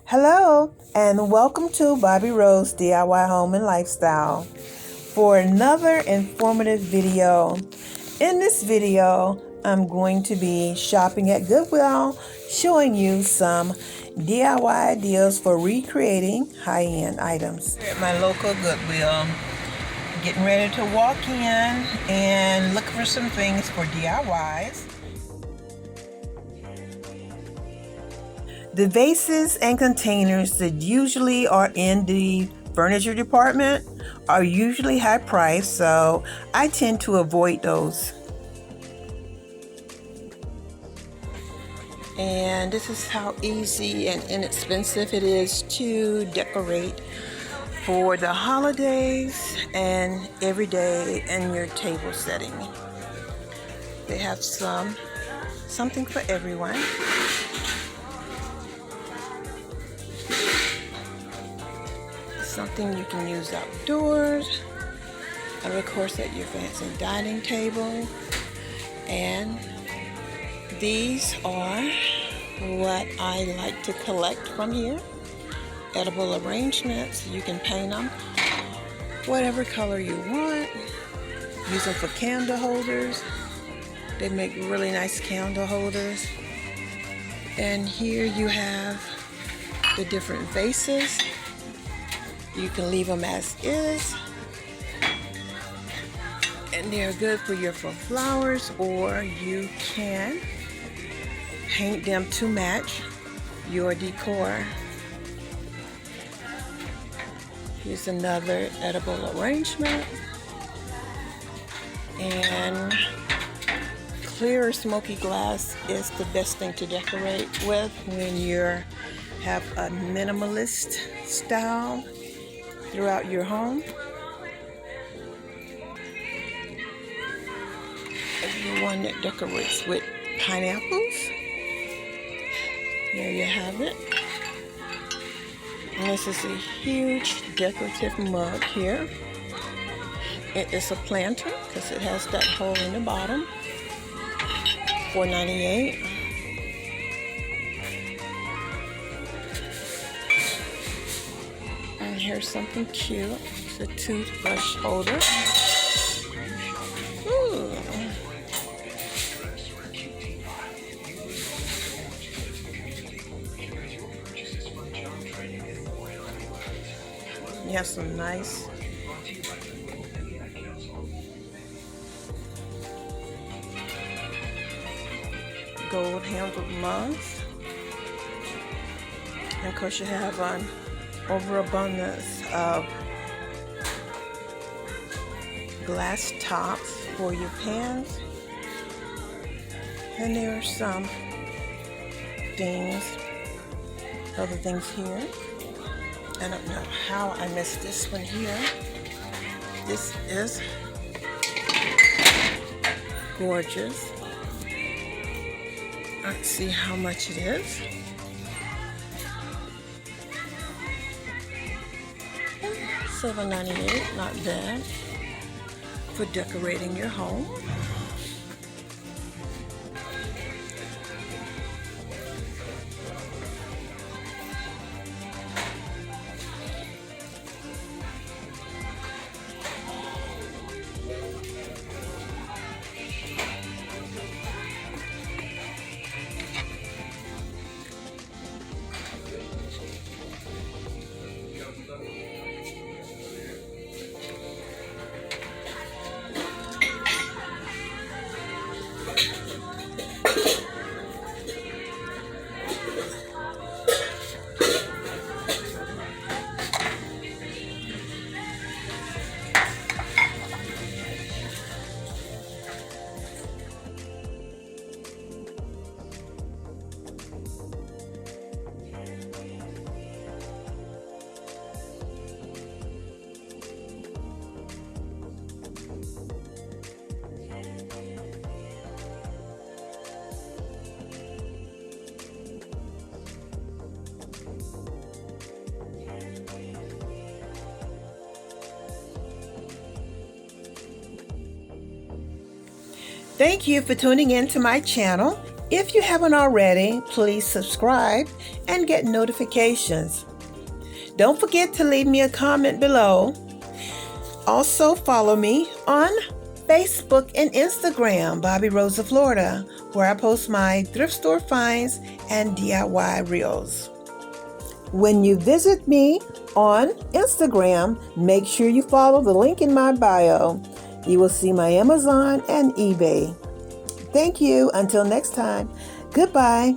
Hello, and welcome to Bobbie Rose DIY Home and Lifestyle for another informative video. In this video, I'm going to be shopping at Goodwill, showing you some DIY ideas for recreating high-end items. At my local Goodwill, getting ready to walk in and look for some things for DIYs. The vases and containers that usually are in the furniture department are usually high priced, so I tend to avoid those. And this is how easy and inexpensive it is to decorate for the holidays and every day in your table setting. They have something for everyone. Something you can use outdoors, and of course at your fancy dining table. And these are what I like to collect from here. Edible arrangements. You can paint them whatever color you want. Use them for candle holders. They make really nice candle holders. And here you have the different vases. You can leave them as is, and they're good for flowers, or you can paint them to match your decor. Here's another edible arrangement, and clear smoky glass is the best thing to decorate with when you have a minimalist style throughout your home. Everyone that decorates with pineapples. There you have it. And this is a huge decorative mug here. It is a planter because it has that hole in the bottom. $4.98. And here's something cute. It's a toothbrush holder. Ooh. You have some nice gold handled mugs. And of course you have an overabundance of glass tops for your pans. And there are some other things here. I don't know how I missed this one here. This is gorgeous. Let's see how much it is. $7.98, not bad for decorating your home. Thank you for tuning in to my channel. If you haven't already, please subscribe and get notifications. Don't forget to leave me a comment below. Also follow me on Facebook and Instagram, Bobbie Rosa Florida, where I post my thrift store finds and DIY reels. When you visit me on Instagram, make sure you follow the link in my bio. You will see my Amazon and eBay. Thank you. Until next time. Goodbye.